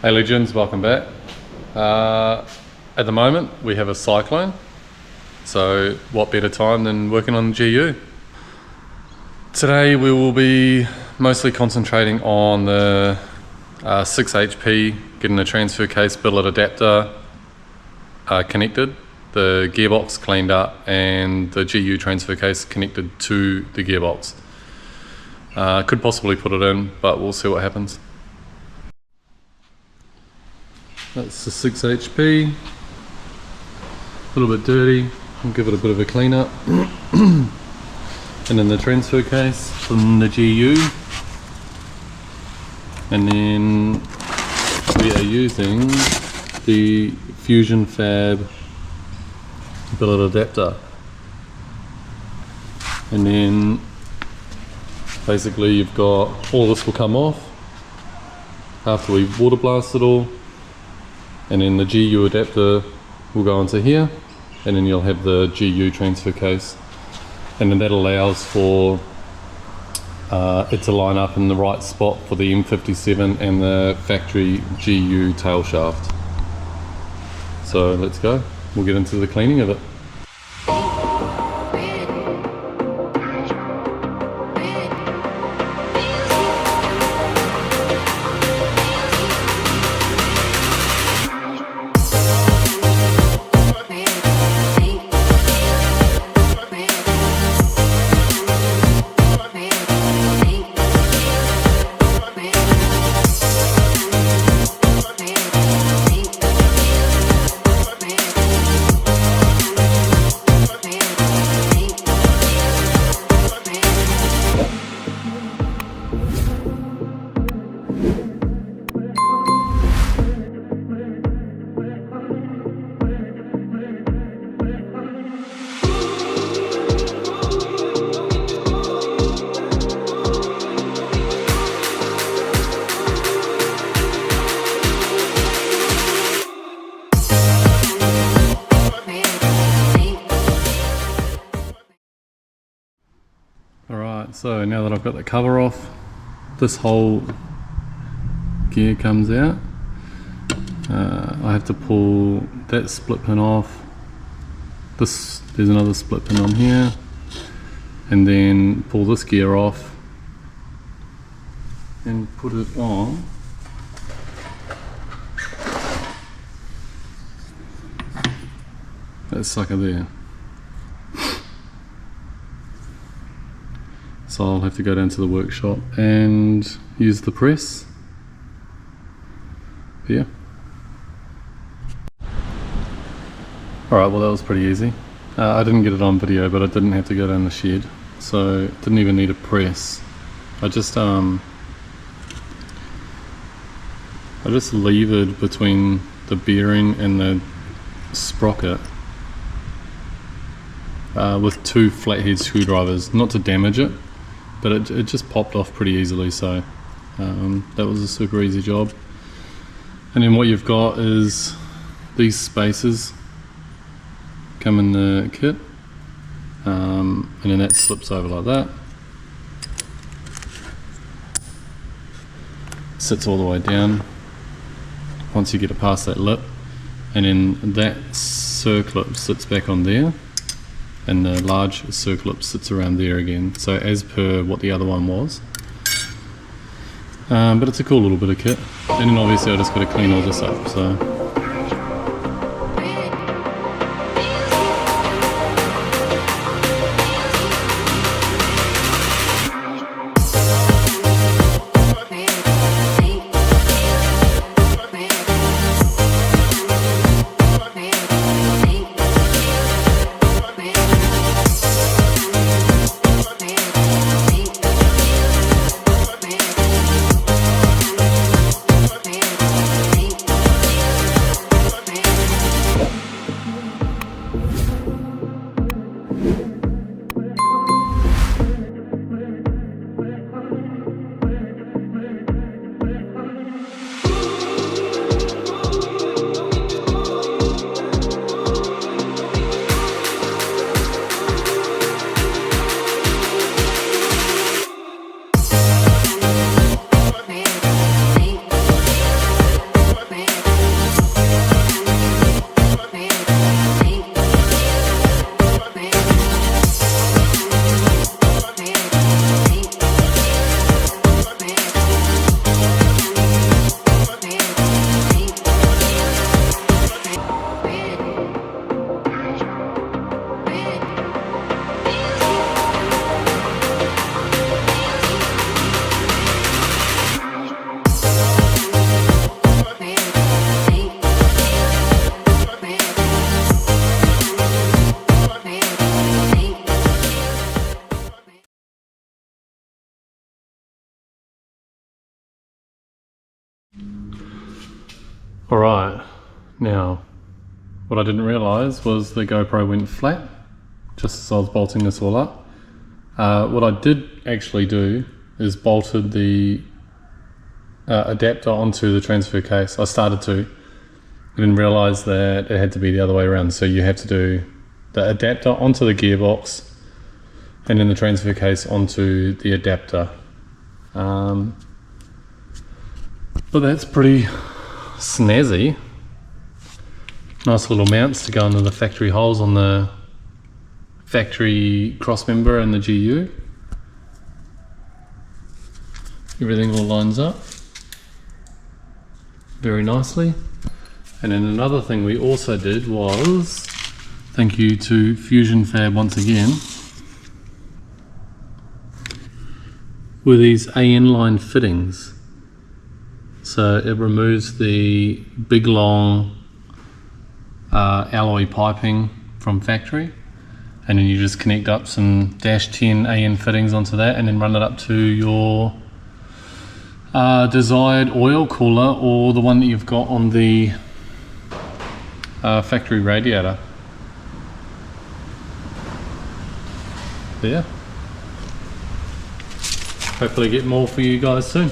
Hey legends, welcome back. At the moment we have a cyclone, so what better time than working on the GU. Today we will be mostly concentrating on the 6 HP, getting the transfer case billet adapter connected, the gearbox cleaned up, and the GU transfer case connected to the gearbox. Could possibly put it in, but we'll see what happens. That's the 6 HP, a little bit dirty, we'll give it a bit of a clean up. And then the transfer case from the GU. And then we are using the Fusion Fab billet adapter. And then basically you've got, all this will come off after we water blast it all. And then the GU adapter will go into here, and then you'll have the GU transfer case, and then that allows for it to line up in the right spot for the M57 and the factory GU tail shaft. So let's go, we'll get into the cleaning of it. Alright, so now that I've got the cover off, this whole gear comes out. I have to pull that split pin off. There's another split pin on here, and then pull this gear off and put it on that sucker there. So I'll have to go down to the workshop and use the press. Yeah. Alright, well that was pretty easy. I didn't get it on video, but I didn't have to go down the shed, so didn't even need a press. I just levered between the bearing and the sprocket with 2 flathead screwdrivers, not to damage it, but it just popped off pretty easily, so that was a super easy job. And then what you've got is these spacers come in the kit, and then that slips over like that, sits all the way down once you get it past that lip, and then that circlip sits back on there, and the large circlip sits around there again, so as per what the other one was. But it's a cool little bit of kit, and then obviously I just got to clean all this up. So Alright, now what I didn't realise was the GoPro went flat just as I was bolting this all up. What I did actually do is bolted the adapter onto the transfer case. I started to. I didn't realise that it had to be the other way around, so you have to do the adapter onto the gearbox and then the transfer case onto the adapter. But that's pretty snazzy. Nice little mounts to go into the factory holes on the factory crossmember and the GU. Everything all lines up very nicely. And then another thing we also did was, thank you to Fusion Fab once again, were these AN line fittings. So it removes the big long alloy piping from factory, and then you just connect up some -10 AN fittings onto that and then run it up to your desired oil cooler or the one that you've got on the factory radiator. There. Hopefully get more for you guys soon.